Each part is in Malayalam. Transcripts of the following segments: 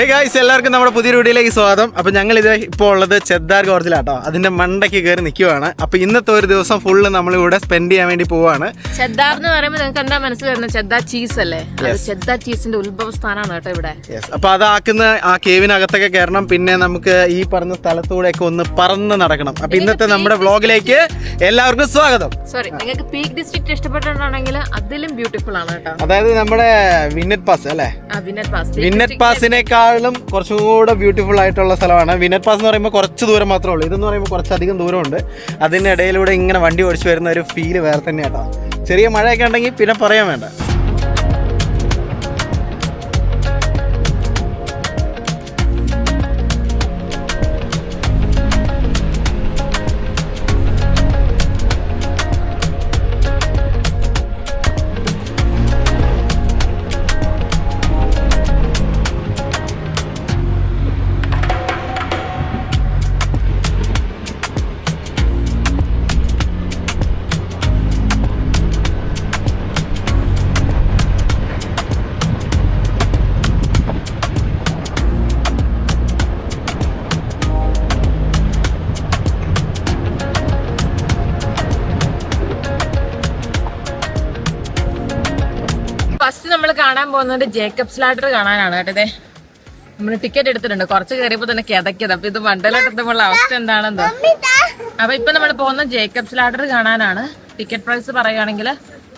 ഹേ ഗായ്സ്, എല്ലാവർക്കും നമ്മുടെ പുതിയ വീഡിയോയിലേക്ക് സ്വാഗതം. അപ്പോൾ ഞങ്ങൾ ഇത് ഇപ്പോൾ ഉള്ളത് ചെദ്ദാർ ഗോർജിലാട്ടോ. അതിന്റെ മണ്ടയ്ക്ക് കയറി നിൽക്കുവാണ്. അപ്പോൾ ഇന്നത്തെ ഒരു ദിവസം ഫുള്ള് നമ്മളിവിടെ സ്പെൻഡ് ചെയ്യാൻ വേണ്ടി പോവാണ്. ചെദ്ദാർ എന്ന് പറയുമ്പോൾ നിങ്ങൾക്ക് എന്താ മനസ്സിൽ വരുന്നത്? ചെദ്ദാർ ചീസ് അല്ലേ? ചെദ്ദാർ ചീസിന്റെ ഉത്ഭവ സ്ഥാനമാണ് കേട്ടോ ഇവിടെ. അപ്പോൾ അതാക്കുന്ന ആ കേവിനകത്തൊക്കെ കയറണം. പിന്നെ നമുക്ക് ഈ പറഞ്ഞ സ്ഥലത്തൂടെയൊക്കെ ഒന്ന് പറന്ന് നടക്കണം. അപ്പോൾ ഇന്നത്തെ നമ്മുടെ വ്ളോഗിലേക്ക് എല്ലാവർക്കും സ്വാഗതം. സോറി, നിങ്ങൾക്ക് പീക്ക് ഡിസ്ട്രിക്ട് ഇഷ്ടപ്പെട്ടിട്ടുണ്ടെങ്കിൽ അതിലും ബ്യൂട്ടിഫുൾ ആണ് കേട്ടോ. അതായത് നമ്മുടെ വിന്നറ്റ് പാസ് അല്ലേ? വിന്നറ്റ് പാസിനേക്കാളും കുറച്ചും കൂടെ ബ്യൂട്ടിഫുൾ ആയിട്ടുള്ള സ്ഥലമാണ്. വിന്നറ്റ് പാസ് എന്ന് പറയുമ്പോൾ കുറച്ച് ദൂരം മാത്രമേ ഉള്ളൂ. ഇതെന്ന് പറയുമ്പോൾ കുറച്ചധികം ദൂരമുണ്ട്. അതിനിടയിലൂടെ ഇങ്ങനെ വണ്ടി ഓടിച്ച് വരുന്ന ഒരു ഫീല് വേറെ തന്നെയാട്ടോ. ചെറിയ മഴയൊക്കെ ഉണ്ടെങ്കിൽ പിന്നെ പറയാൻ വേണ്ട. ഫസ്റ്റ് നമ്മൾ കാണാൻ പോകുന്നത് ജേക്കബ്സ് ലാഡർ കാണാനാണ് കേട്ടതേ. നമ്മൾ ടിക്കറ്റ് എടുത്തിട്ടുണ്ട്. കുറച്ച് കയറിയപ്പോ തന്നെ കിതക്കിയത്. അപ്പൊ ഇത് മണ്ടലോട്ടെത്തുമ്പോഴുള്ള അവസ്ഥ എന്താണെന്നോ. അപ്പൊ ഇപ്പൊ നമ്മൾ പോകുന്ന ജേക്കബ്സ് ലാഡർ കാണാനാണ്. ടിക്കറ്റ് പ്രൈസ് പറയുകയാണെങ്കിൽ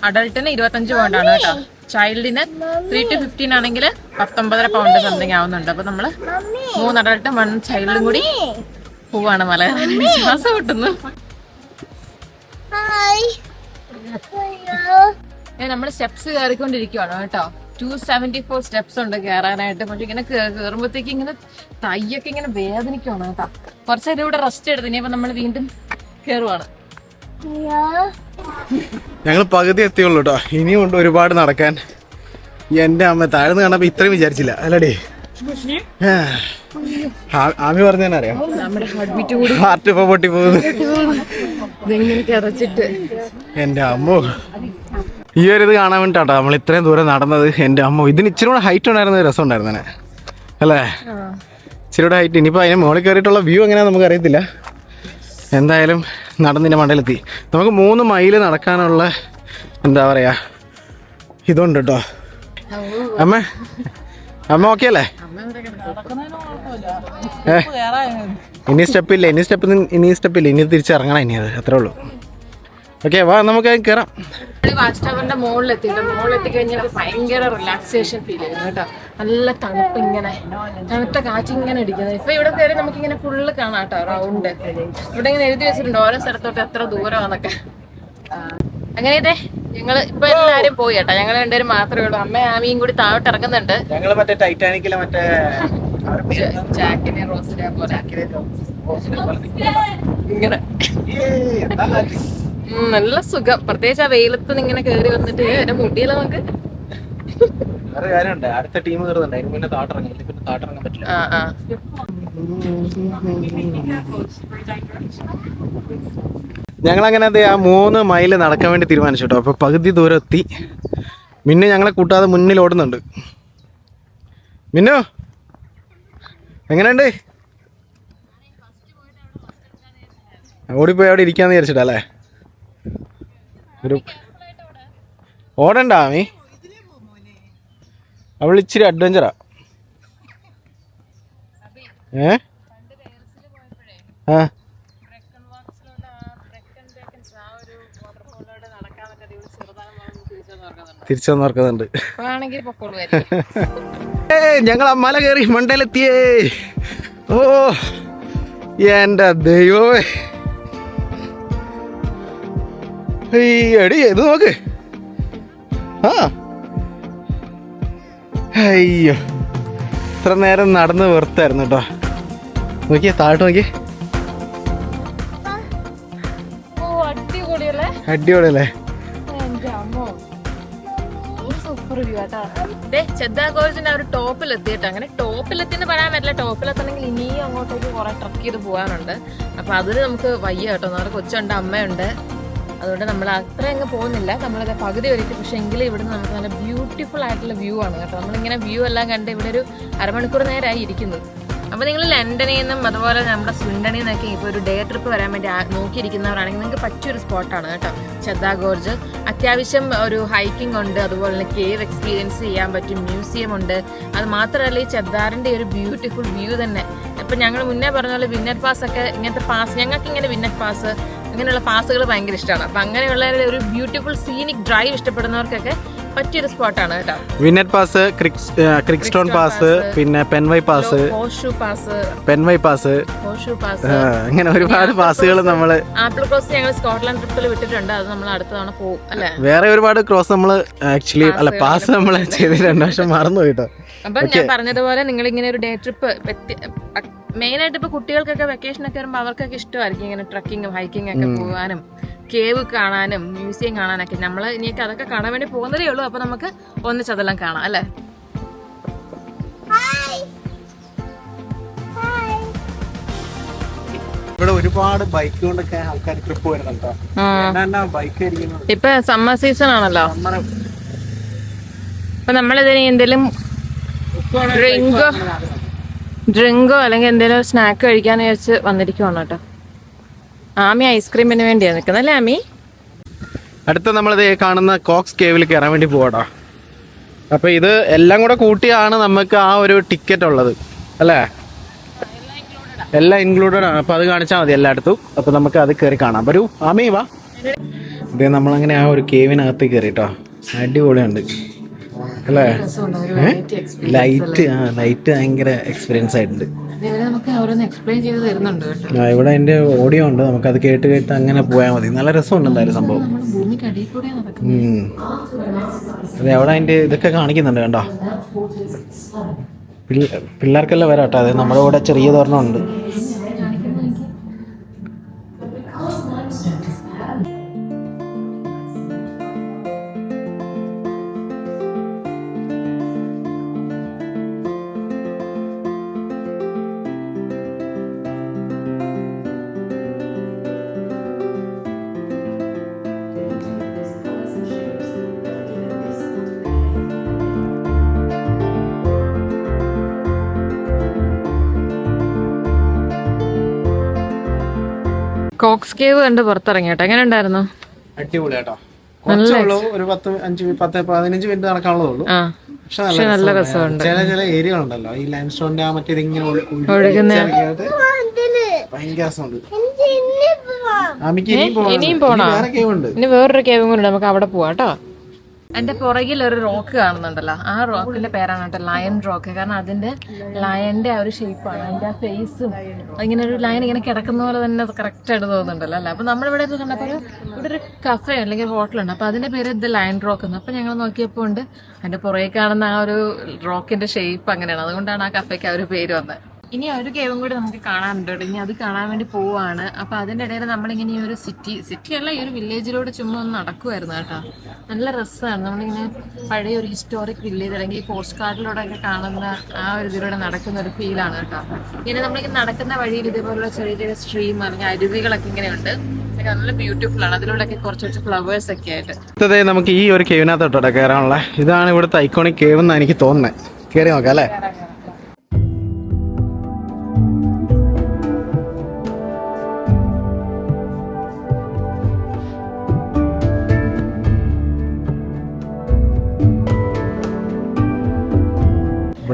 അഡൾട്ടിന് 25 പൗണ്ടാണ് കേട്ടോ. ചൈൽഡിന് 3 to 15 ആണെങ്കിൽ 19.5 പൗണ്ട് സംതിങ് ആവുന്നുണ്ട്. അപ്പൊ നമ്മള് 3 അഡൾട്ടും 1 ചൈൽഡും കൂടി പോവാണ്. മല ശ്വാസം കിട്ടുന്നു. നമ്മള് സ്റ്റെപ്സ് കയറിക്കൊണ്ടിരിക്കുവാണ് കേട്ടോ. 274 സ്റ്റെപ്സ് ഉണ്ട് കയറാനായിട്ട്. പക്ഷെ ഇങ്ങനെ കയറുമ്പോഴത്തേക്ക് ഇങ്ങനെ തയ്യൊക്കെ ഇങ്ങനെ വേദനിക്കുവാണ് കേട്ടോ. കുറച്ചേരം ഇവിടെ റെസ്റ്റ് എടുത്ത് ഇനിയപ്പോ നമ്മൾ വീണ്ടും കയറുവാണ്. ഞങ്ങൾ പകുതി എത്തിയുള്ളൂ കേട്ടോ. ഇനിയും ഉണ്ട് ഒരുപാട് നടക്കാൻ. എന്റെ അമ്മ താഴ്ന്ന് കാണപ്പോ ഇത്രയും വിചാരിച്ചില്ല അല്ലടേ. ആമി പറഞ്ഞാൽ അറിയാം, നമ്മുടെ ഹാർട്ട് ഇപ്പൊ പൊട്ടി പോകുന്നു. എന്റെ അമ്മോ, ഈ ഒരു ഇത് കാണാൻ വേണ്ടിട്ടാട്ടോ നമ്മൾ ഇത്രയും ദൂരം നടന്നത്. എൻ്റെ അമ്മ, ഇതിന് ഇച്ചിരി കൂടെ ഹൈറ്റ് ഉണ്ടായിരുന്ന രസം ഉണ്ടായിരുന്നേ അല്ലേ? ഇച്ചിരി കൂടെ ഹൈറ്റ്. ഇനിയിപ്പോൾ അതിന് മുകളിൽ കയറിയിട്ടുള്ള വ്യൂ എങ്ങനെയാണെന്ന് നമുക്ക് അറിയത്തില്ല. എന്തായാലും നടന്നിൻ്റെ മണ്ടയിലെത്തി. നമുക്ക് 3 മൈൽ നടക്കാനുള്ള എന്താ പറയുക ഇതുണ്ട് കേട്ടോ. അമ്മ ഓക്കെ അല്ലേ? ഇനി സ്റ്റെപ്പില്ല. ഇനി തിരിച്ചിറങ്ങണം. ഇനി അത് അത്രേ ഉള്ളൂ. ഓക്കെ, വാ നമുക്ക് കയറാം. വാച്ച് ടവറിന്റെ മുകളിലെത്തി കഴിഞ്ഞാൽ ഭയങ്കര റിലാക്സേഷൻ ഫീൽ ചെയ്യുന്നു കേട്ടോ. നല്ല തണുപ്പ്, ഇങ്ങനെ തണുത്ത കാറ്റ് ഇങ്ങനെ അടിക്കുന്നത്. ഇപ്പൊ ഇവിടെ കയറി നമുക്ക് ഇങ്ങനെ ഫുള്ള് കാണാം കേട്ടോ. റൗണ്ട് ഇവിടെ ഇങ്ങനെ എഴുതി വെച്ചിട്ടുണ്ട് ഓരോ സ്ഥലത്തോട്ട് എത്ര ദൂരമാണെന്നൊക്കെ. അങ്ങനെ ഇതേ ഞങ്ങള് ഇപ്പൊ എല്ലാരും പോയി കേട്ടോ. ഞങ്ങൾ രണ്ടുപേരും മാത്രമേ ഉള്ളൂ. അമ്മ ആമിയും കൂടി താഴോട്ട് ഇറങ്ങുന്നുണ്ട്. ഞങ്ങള് മറ്റേ ടൈറ്റാനിക്കിലെ മറ്റേ ജാക്കിനെ റോസിനെ പോലെ ഇങ്ങനെ നല്ല സുഖം. പ്രത്യേകിച്ച് ആ വെയിലത്ത് ഇങ്ങനെ കേറി വന്നിട്ട് എന്റെ മുടിയില നമുക്ക് വേറെ കാര്യമുണ്ട്. അടുത്ത ടീം കയറുന്നുണ്ട്. അതിന് മുന്നേ താട്ടിറങ്ങാൻ പറ്റില്ല. ഞങ്ങളങ്ങനെ ആ 3 മൈൽ നടക്കാൻ വേണ്ടി തീരുമാനിച്ചു കേട്ടോ. അപ്പൊ പകുതി ദൂരം എത്തി. മിന്നു ഞങ്ങളെ കൂട്ടാതെ മുന്നിൽ ഓടുന്നുണ്ട്. മിന്നു എങ്ങനെയുണ്ട്? ഓടിപ്പോയി അവിടെ ഇരിക്കാന്ന് വിചാരിച്ചിട്ടല്ലേ? ഒരു ഓടണ്ട ആമി, അവൾ ഇച്ചിരി അഡ്വഞ്ചറാ. തിരിച്ചു നോക്കുന്നുണ്ട്. ഞങ്ങൾ ആ മല കയറി മണ്ടയിലെത്തിയേ. ഓ എന്റെ ദൈവമേ, എടി ഇത് നോക്ക്. അയ്യോ, ഇത്ര നേരം നടന്ന് വെറുത്തായിരുന്നു കേട്ടോ. നോക്കിയേ, താഴോട്ട് നോക്കിയേ. അടിപൊളിയല്ലേ? ചെദ്ദാർ ഗോർജിന്റെ ഒരു ടോപ്പിലെത്തിയിട്ട് അങ്ങനെ ടോപ്പിലെത്തിന്ന് പറയാൻ പറ്റില്ല. ടോപ്പിലെത്തണമെങ്കിൽ ഇനിയും അങ്ങോട്ടേക്ക് കുറെ ട്രക്ക് ചെയ്ത് പോകാനുണ്ട്. അപ്പൊ അതിന് നമുക്ക് വയ്യ കേട്ടോ. നമ്മുടെ കൊച്ചുണ്ട്, അമ്മയുണ്ട്. അതുകൊണ്ട് നമ്മൾ അത്ര അങ്ങ് പോകുന്നില്ല, നമ്മളത് പകുതി വരയ്ക്കും. പക്ഷേ എങ്കിലും ഇവിടുന്ന് നമുക്ക് നല്ല ബ്യൂട്ടിഫുൾ ആയിട്ടുള്ള വ്യൂ ആണ് കേട്ടോ. നമ്മളിങ്ങനെ വ്യൂ എല്ലാം കണ്ട് ഇവിടെ ഒരു അരമണിക്കൂർ നേരമായി ഇരിക്കുന്നത്. അപ്പോൾ നിങ്ങൾ ലണ്ടനിൽ നിന്നും അതുപോലെ നമ്മുടെ സ്വീഡനിൽ നിന്നൊക്കെ ഇപ്പോൾ ഒരു ഡേ ട്രിപ്പ് വരാൻ വേണ്ടി നോക്കിയിരിക്കുന്നവരാണെങ്കിൽ നിങ്ങൾക്ക് പറ്റിയൊരു സ്പോട്ടാണ് കേട്ടോ ചെദ്ദാ ഗോർജ്. അത്യാവശ്യം ഒരു ഹൈക്കിംഗ് ഉണ്ട്, അതുപോലെ തന്നെ കേവ് എക്സ്പീരിയൻസ് ചെയ്യാൻ പറ്റും, മ്യൂസിയം ഉണ്ട്. അത് മാത്രമല്ല ഈ ചെദ്ദാറിൻ്റെ ഒരു ബ്യൂട്ടിഫുൾ വ്യൂ തന്നെ. ഇപ്പം ഞങ്ങൾ മുന്നേ പറഞ്ഞ പോലെ വിന്നറ്റ് പാസ് ഒക്കെ, ഇങ്ങനത്തെ പാസ് ഞങ്ങൾക്ക് ഇങ്ങനെ വിന്നറ്റ് പാസ് അങ്ങനെയുള്ള പാസുകൾ ഭയങ്കര ഇഷ്ടമാണ്. അപ്പം അങ്ങനെയുള്ള ഒരു ബ്യൂട്ടിഫുൾ സീനിക് ഡ്രൈവ് ഇഷ്ടപ്പെടുന്നവർക്കൊക്കെ പറ്റിയൊരു സ്പോട്ടാണ് കേട്ടോ. വിന്നറ്റ് പാസ്, ക്രിക്സ്റ്റോൺ പാസ്, പിന്നെ പെൻവൈ പാസ്, പെൻവൈ പാസ്, അങ്ങനെ ഒരുപാട് പാസുകൾ നമ്മള് ആപ്പിൾ ക്രോസ് ഞങ്ങൾ സ്കോട്ട്ലാൻഡ് ട്രിപ്പിൽ വിട്ടിട്ടുണ്ട്. അത് നമ്മൾ അടുത്ത തവണ പോകും അല്ലെ. വേറെ ഒരുപാട് ക്രോസ് നമ്മള് ആക്ച്വലി അല്ല പാസ് നമ്മൾ ചെയ്ത് 2 വർഷം മറന്നു പോയിട്ടോ. അപ്പം ഞാൻ പറഞ്ഞതുപോലെ നിങ്ങൾ ഇങ്ങനെ ഒരു ഡേ ട്രിപ്പ് മെയിനായിട്ട് ഇപ്പൊ കുട്ടികൾക്കൊക്കെ വെക്കേഷൻ ഒക്കെ വരുമ്പോൾ അവർക്കൊക്കെ ഇഷ്ടമായിരിക്കും ഇങ്ങനെ ട്രക്കിങ്ങും ഹൈക്കിംഗ് ഒക്കെ പോകാനും കേവ് കാണാനും മ്യൂസിയം കാണാനൊക്കെ. നമ്മൾ ഇനിയൊക്കെ അതൊക്കെ കാണാൻ വേണ്ടി പോകുന്നതേ ഉള്ളൂ. അപ്പൊ നമുക്ക് ഒന്നിച്ചതെല്ലാം കാണാം അല്ലേ. ഇവിടെ ഒരുപാട് ബൈക്ക് കൊണ്ടൊക്കെ ആൾക്കാർ ട്രിപ്പ് വരുന്നുണ്ടോ. ഇപ്പൊ സമ്മർ സീസൺ ആണല്ലോ. അപ്പൊ നമ്മളിതിന് എന്തെങ്കിലും ഡ്രിങ്കോ അല്ലെങ്കിൽ എന്തെങ്കിലും സ്നാക്ക് കഴിക്കാന്ന് വിചാരിച്ച് വന്നിരിക്കുവാണ് കേട്ടോ. ആമി ഐസ്ക്രീമിന് വേണ്ടിയാണ് നിൽക്കുന്നത് അല്ലേ ആമി? അടുത്ത നമ്മളിത് കാണുന്ന കോക്സ് കേവിൽ കയറാൻ വേണ്ടി പോവാടാ. അപ്പൊ ഇത് എല്ലാം കൂടെ കൂട്ടിയാണ് നമുക്ക് ആ ഒരു ടിക്കറ്റ് ഉള്ളത് അല്ലേ. എല്ലാം ഇൻക്ലൂഡഡ് ആണ്. അപ്പൊ അത് കാണിച്ചാൽ മതി എല്ലായിടത്തും. അപ്പൊ നമുക്ക് അത് കയറി കാണാം. വരൂ ആമി വാ. ഇതേ നമ്മളങ്ങനെ ആ ഒരു കേവിനകത്ത് കയറിട്ടോ. അടിപൊളിയുണ്ട് അല്ലേ. ലൈറ്റ് ഭയങ്കര എക്സ്പീരിയൻസ് ആയിട്ടുണ്ട്. ഇവിടെ അതിന്റെ ഓഡിയോ ഉണ്ട്, നമുക്ക് അത് കേട്ട് കേട്ട് അങ്ങനെ പോയാൽ മതി. നല്ല രസമുണ്ട് എന്തായാലും സംഭവം. അതെ അവിടെ അതിന്റെ ഇതൊക്കെ കാണിക്കുന്നുണ്ട് കണ്ടോ. പിള്ളേർക്കെല്ലാം വരാട്ടോ. അതെ നമ്മുടെ കൂടെ ചെറിയ തോരണമുണ്ട്. കോക്സ് കേവ് കണ്ട് പുറത്തിറങ്ങി കേട്ടോ. എങ്ങനെ ഉണ്ടായിരുന്നു? അടിപൊളിയാട്ടോ. ഒരു 10-15 മിനിറ്റ് നടക്കാനുള്ളതേ ഉള്ളൂ. പക്ഷെ നല്ല രസമുണ്ട്. ചില ഏരിയകളുണ്ടല്ലോ ഈ ലൈം സ്റ്റോണിന്റെ മറ്റേ ഇങ്ങനെ ഭയങ്കര രസമുണ്ട്. ഇനിയും പോണോ? ഇനി വേറൊരു കേവും കൂടെ നമുക്ക് അവിടെ പോവാ കേട്ടോ. എന്റെ പുറകിൽ ഒരു റോക്ക് കാണുന്നുണ്ടല്ലോ. ആ റോക്കിന്റെ പേരാണ് കേട്ടോ ലയൺ റോക്ക്. കാരണം അതിന്റെ ലയന്റെ ആ ഒരു ഷേപ്പാണ്, അതിന്റെ ആ ഫേസും ഇങ്ങനെ ഒരു ലയൺ ഇങ്ങനെ കിടക്കുന്ന പോലെ തന്നെ കറക്റ്റ് ആയിട്ട് തോന്നുന്നുണ്ടല്ലോ അല്ലേ. അപ്പൊ നമ്മളിവിടെ കണ്ടപ്പോൾ ഇവിടെ ഒരു കഫേ അല്ലെങ്കിൽ ഹോട്ടലുണ്ട്. അപ്പൊ അതിന്റെ പേര് ദ ലയൺ റോക്ക് എന്ന്. അപ്പൊ ഞങ്ങൾ നോക്കിയപ്പോൾ ഉണ്ട് അതിന്റെ പുറകെ കാണുന്ന ആ ഒരു റോക്കിന്റെ ഷേപ്പ് അങ്ങനെയാണ്. അതുകൊണ്ടാണ് ആ കഫേക്ക് ആ ഒരു പേര് വന്നത്. ഇനി ഒരു കേവും കൂടി നമുക്ക് കാണാനുണ്ട്. ഇനി അത് കാണാൻ വേണ്ടി പോവാണ്. അപ്പൊ അതിന്റെ ഇടയിൽ നമ്മളിങ്ങനെ ഈ ഒരു സിറ്റി അല്ല ഈ ഒരു വില്ലേജിലൂടെ ചുമ്മാ ഒന്ന് നടക്കുമായിരുന്നു കേട്ടോ. നല്ല രസമാണ്. നമ്മളിങ്ങനെ പഴയ ഒരു ഹിസ്റ്റോറിക് വില്ലേജ് അല്ലെങ്കിൽ പോസ്റ്റ് കാർഡിലൂടെ ഒക്കെ കാണുന്ന ആ ഒരു ഇതിലൂടെ നടക്കുന്ന ഒരു ഫീലാണ് കേട്ടോ. ഇങ്ങനെ നമ്മളിങ്ങനെ നടക്കുന്ന വഴിയിൽ ഇതേപോലുള്ള ചെറിയ ചെറിയ സ്ട്രീം അല്ലെങ്കിൽ അരുവികളൊക്കെ ഇങ്ങനെയുണ്ട്. നല്ല ബ്യൂട്ടിഫുൾ ആണ്. അതിലൂടെയൊക്കെ കുറച്ച് ഫ്ലവേഴ്സ് ഒക്കെ ആയിട്ട്. നമുക്ക് ഈ ഒരു കേവിനകത്തോട്ടോ കയറാനുള്ള. ഇതാണ് ഇവിടുത്തെ ഐക്കോണിക് കേവ് എന്നാണ് എനിക്ക് തോന്നുന്നത്. കയറി നോക്കാം അല്ലേ.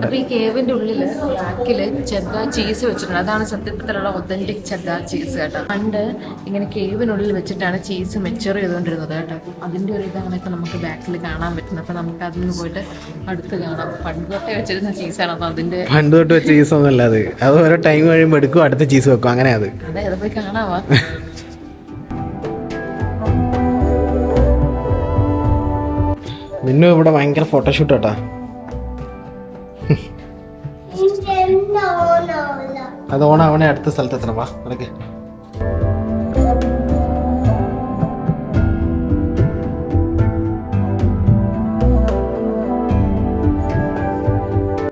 അപ്പൊ ഈ കേവിന്റെ ഉള്ളില് ബാക്കില് ചെദ്ദാ ചീസ് വെച്ചിട്ടുണ്ട്. അതാണ് സത്യത്തിലുള്ള ഒതന്റിക് ചെദ്ദാ ചീസ് കേട്ടോ. പണ്ട് ഇങ്ങനെ കേവിനുള്ളിൽ വെച്ചിട്ടാണ് ചീസ് മെച്ചർ ചെയ്തുകൊണ്ടിരുന്നത് കേട്ടോ. അതിന്റെ ഒരു ഇതാണ് ഇപ്പൊ നമുക്ക് ബാക്കിൽ കാണാൻ പറ്റുന്നത്. അപ്പൊ നമുക്ക് അതിൽ നിന്ന് പോയിട്ട് അടുത്ത് കാണാം. പണ്ട് തൊട്ടേ വെച്ചിരുന്ന ചീസാണ്. അപ്പൊ അതിന്റെ പണ്ട് തൊട്ട് വെച്ച ചീസ് ഒന്നും അത് ഓരോ ടൈം കഴിയുമ്പോൾ എടുക്കും, അടുത്ത ചീസ് വെക്കും, അങ്ങനെ അത് അതെ അത് പോയി കാണാവാ. പിന്നെ ഇവിടെ ഭയങ്കര ഫോട്ടോഷൂട്ട് കേട്ടാ. അത് ഓണാവണേ അടുത്ത സ്ഥലത്ത് എത്തണം. വാ നടക്ക്.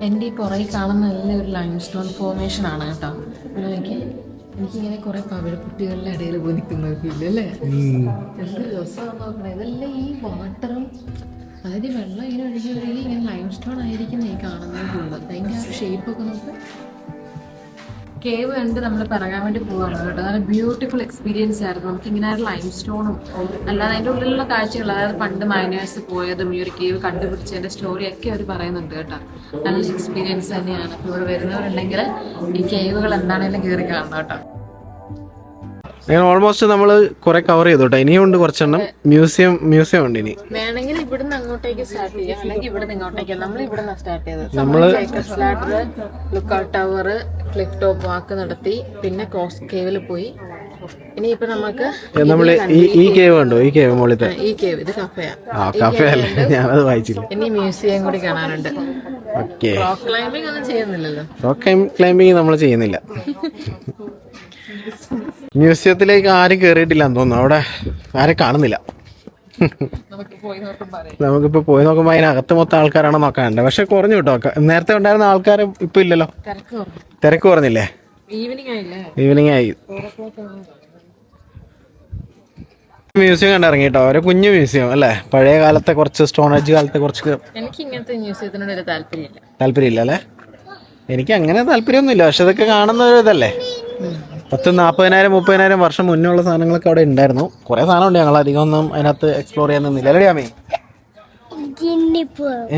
എൻ്റെ ഈ പുറകിൽ കാണുന്ന എല്ലാം ഒരു ലൈം സ്റ്റോൺ ഫോർമേഷൻ ആണ് കേട്ടോ. നോക്കി എനിക്കിങ്ങനെ കുറെ പവിഴക്കുട്ടികളുടെ ഇടയിൽ പോയി നിൽക്കുന്നവർക്കില്ല അല്ലേ? എന്ത് രസമാണെന്ന് നോക്കണേ. ഇതെല്ലാം ഈ വാട്ടറും, അതായത് വെള്ളം ഇങ്ങനെ ഒഴുകി ഒഴുകി ഇങ്ങനെ ലൈം സ്റ്റോൺ ആയിരിക്കും ഈ കാണുന്നത് ഫുള്ള്. അതിൻ്റെ ആ ഷേപ്പൊക്കെ നമുക്ക് കേവ് കണ്ട് നമ്മൾ പിറകാൻ വേണ്ടി പോവാണ് കേട്ടോ. നല്ല ബ്യൂട്ടിഫുൾ എക്സ്പീരിയൻസ് ആയിരുന്നു. നമുക്ക് ഇങ്ങനെ ലൈം സ്റ്റോണും അല്ലാതെ അതിൻ്റെ ഉള്ളിലുള്ള കാഴ്ചകൾ, അതായത് പണ്ട് മൈനേഴ്സ് പോയതും ഈ ഒരു കേവ് കണ്ടുപിടിച്ചതിൻ്റെ സ്റ്റോറിയൊക്കെ അവർ പറയുന്നുണ്ട് കേട്ടോ. നല്ല എക്സ്പീരിയൻസ് തന്നെയാണ്. അപ്പോൾ ഇവിടെ വരുന്നവരുണ്ടെങ്കിൽ ഈ കേവുകൾ എന്താണെങ്കിലും കയറി കാണണം കേട്ടോ. ഓൾമോസ്റ്റ് നമ്മൾ കുറെ കവർ ചെയ്തു കേട്ടോ. ഇനിയും ഉണ്ട് കുറച്ചെണ്ണം. മ്യൂസിയം ഉണ്ട് ഇനി. വേണമെങ്കിൽ ഇവിടുന്ന് അങ്ങോട്ടേക്ക് സ്റ്റാർട്ട് ചെയ്യാം, അല്ലെങ്കിൽ ഇവിടുന്ന് ഇങ്ങോട്ടേക്ക്. നമ്മൾ ഇവിടുന്ന് സ്റ്റാർട്ട് ചെയ്തത്. ലുക്കൌട്ട് ടവർ, ക്ലിഫ് ടോപ്പ് വാക്ക് നടത്തി, പിന്നെ ക്രോസ് കേവിൽ പോയി. ഇനിയിപ്പോ നമുക്ക് നമ്മള് ഈ കേവ് ഉണ്ടോ? ഈ കേവ് മോളിത്തെ ഈ കേവ്, ഇത് കഫയാ. കഫേ അല്ലേ? ഞാനത് വായിച്ചില്ല. ഇനി മ്യൂസിയം കൂടി കാണാനുണ്ട്. ഓക്കെ. റോക്ക് ക്ലൈംബിംഗ് ഒന്നും ചെയ്യുന്നില്ലല്ലോ. റോക്ക് ക്ലൈംബിംഗ് നമ്മൾ ചെയ്യുന്നില്ല. മ്യൂസിയത്തിലേക്ക് ആരും കയറിയിട്ടില്ല എന്ന് തോന്നുന്നു. അവിടെ ആരും കാണുന്നില്ല. നമുക്കിപ്പോ പോയി നോക്കുമ്പോ അതിനകത്ത് മൊത്തം ആൾക്കാരാണോ നോക്കാനുണ്ട്. പക്ഷെ കുറഞ്ഞു കേട്ടോ. നേരത്തെ ഉണ്ടായിരുന്ന ആൾക്കാർ ഇപ്പൊ ഇല്ലല്ലോ. തിരക്ക് കുറഞ്ഞില്ലേ? ഈവനിങ് ആയി. മ്യൂസിയം കണ്ടിറങ്ങി കേട്ടോ. ഒരു കുഞ്ഞു മ്യൂസിയം അല്ലേ? പഴയ കാലത്തെ കുറച്ച് സ്റ്റോൺ ഏജ് കാലത്തെ കുറച്ച്. എനിക്ക് ഇങ്ങനത്തെ മ്യൂസിയത്തിനോട് ഒരു താല്പര്യമില്ല അല്ലേ? എനിക്ക് അങ്ങനെ താല്പര്യമൊന്നുമില്ല. പക്ഷെ ഇതൊക്കെ കാണുന്ന ഒരു ഇതല്ലേ. 40,000-30,000 വർഷം മുന്നേ ഉള്ള സാധനങ്ങളൊക്കെ അവിടെ ഉണ്ടായിരുന്നു. കുറെ സാധനം ഉണ്ട്. ഞങ്ങൾ അധികം ഒന്നും അതിനകത്ത് എക്സ്പ്ലോർ ചെയ്യാൻ നിന്നില്ല അല്ലേ ആമി?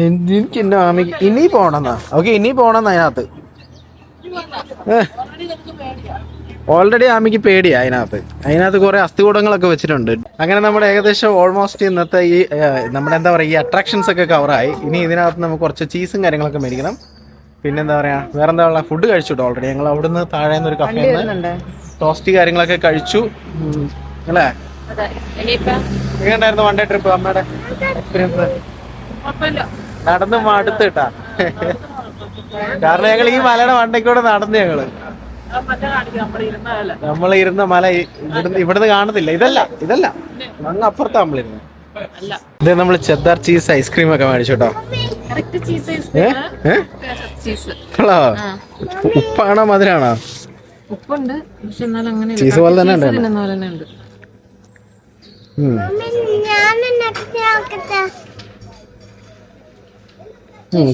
എനിക്ക് ആമിക്ക് ഇനി പോണെന്നാ. ഓക്കെ, ഇനി പോണെന്നാ അതിനകത്ത്. ഓൾറെഡി ആമിക്ക് പേടിയാ അതിനകത്ത് കുറെ അസ്ഥികൂടങ്ങളൊക്കെ വെച്ചിട്ടുണ്ട്. അങ്ങനെ നമ്മുടെ ഏകദേശം ഓൾമോസ്റ്റ് ഇന്നത്തെ ഈ നമ്മുടെ എന്താ പറയുക, ഈ അട്രാക്ഷൻസ് ഒക്കെ കവറായി. ഇനി ഇതിനകത്ത് നമുക്ക് കുറച്ച് ചീസും കാര്യങ്ങളൊക്കെ മേടിക്കണം. പിന്നെന്താ പറയാ, വേറെന്താ ഉള്ള ഫുഡ് കഴിച്ചിട്ടോ ഓൾറെഡി. ഞങ്ങൾ അവിടുന്ന് താഴെ ഒരു കഫേന്ന് ടോസ്റ്റ് കാര്യങ്ങളൊക്കെ കഴിച്ചു അല്ലേ? എങ്ങനെയുണ്ടായിരുന്നു വൺ ഡേ ട്രിപ്പ്? അമ്മയുടെ എക്സ്പീരിയൻസ്? നടന്ന് മടുത്ത് കിട്ടാ. കാരണം ഞങ്ങൾ ഈ മലയുടെ മണ്ടയ്ക്കൂടെ നടന്നു. നമ്മൾ ഇരുന്ന മല ഇവിടുന്ന് കാണത്തില്ല. ഇതല്ല അങ്ങ് അപ്പുറത്താ നമ്മളിരുന്നു. ഇത് നമ്മൾ ചെദ്ദാർ ചീസ് ഐസ്ക്രീം ഒക്കെ മേടിച്ചു കേട്ടോ. ഉപ്പാണോ മധുരാണോ? ഉപ്പുണ്ട്, പക്ഷെ എന്നാലും അങ്ങനെ ചീസ് പോലെ തന്നെ ഉണ്ട്.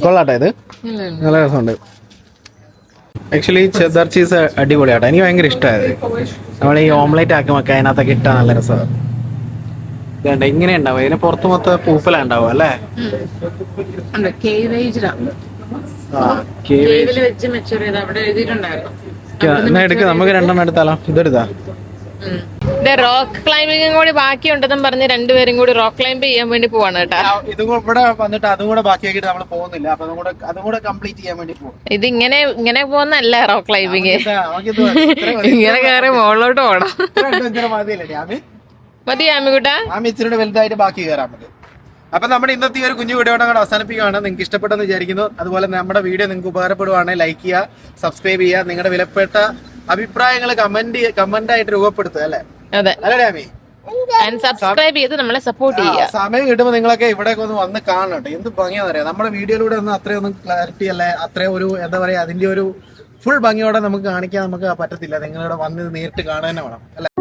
കൊള്ളാട്ടെ, ഇത് നല്ല രസമുണ്ട്. ആക്ച്വലി ചെദ്ദാർ ചീസ് അടിപൊളിയാട്ടോ. എനിക്ക് ഭയങ്കര ഇഷ്ടമായത്. നമ്മൾ ഈ ഓംലേറ്റ് ആക്കി വെക്കാൻ അതിനകത്തൊക്കെ ഇട്ടാ നല്ല രസമാണ്. ഇങ്ങനെ ഉണ്ടാവും. ഇതിന് പുറത്ത് മൊത്തം പൂപ്പല ഉണ്ടാവും അല്ലേ? എടുക്ക, നമുക്ക് 2 എടുത്താലോ? ഇതെടുത്താ. റോക്ക് ക്ലൈംബിംഗും കൂടി ബാക്കിയുണ്ടെന്നും പറഞ്ഞ് രണ്ടുപേരും കൂടി റോക്ക് ക്ലൈംബ് ചെയ്യാൻ വേണ്ടി പോവാണ് കേട്ടോ. ഇതും ഇവിടെ വന്നിട്ട് അതും കൂടെ ബാക്കിയാക്കിട്ട് നമ്മൾ പോകുന്നില്ല. അപ്പൊ അതും കൂടെ കംപ്ലീറ്റ് ചെയ്യാൻ വേണ്ടി പോകും. ഇത് ഇങ്ങനെ പോകുന്നല്ല റോക്ക് ക്ലൈംബിങ്. ഇങ്ങനെ കയറി മുകളിലോട്ട് പോകണം. മതി ആമിക്കുട്ടാ. ആമി ഇച്ചിരി വലുതായിട്ട് ബാക്കി കയറാൻ മതി. അപ്പൊ നമ്മുടെ ഇന്നത്തെ ഒരു കുഞ്ഞു വീഡിയോ കൂടെ അവസാനിപ്പിക്കുകയാണ്. നിങ്ങൾക്ക് ഇഷ്ടപ്പെട്ടെന്ന് വിചാരിക്കുന്നു. അതുപോലെ നമ്മുടെ വീഡിയോ നിങ്ങൾക്ക് ഉപകാരപ്പെടുവാണെങ്കിൽ ലൈക്ക് ചെയ്യുക, സബ്സ്ക്രൈബ് ചെയ്യുക, നിങ്ങളുടെ വിലപ്പെട്ട അഭിപ്രായങ്ങൾ കമന്റ് ആയിട്ട് രൂപപ്പെടുത്തുക അല്ലേ? അതെ അല്ലേ ആമി? സബ്സ്ക്രൈബ് ചെയ്ത് നമ്മളെ സപ്പോർട്ട് ചെയ്യുക. സമയം കിട്ടുമ്പോൾ നിങ്ങളൊക്കെ ഇവിടേക്ക് ഒന്ന് വന്ന് കാണണം. എന്ത് ഭംഗിയാന്ന് പറയാം. നമ്മുടെ വീഡിയോയിലൂടെ ഒന്നും അത്രയൊന്നും ക്ലാരിറ്റി അല്ലേ, അത്രയും ഒരു എന്താ പറയാ, അതിന്റെ ഒരു ഫുൾ ഭംഗിയോടെ നമുക്ക് കാണിക്കാൻ നമുക്ക് പറ്റത്തില്ല. നിങ്ങളിവിടെ വന്ന് നേരിട്ട് കാണാൻ വേണം അല്ലെ?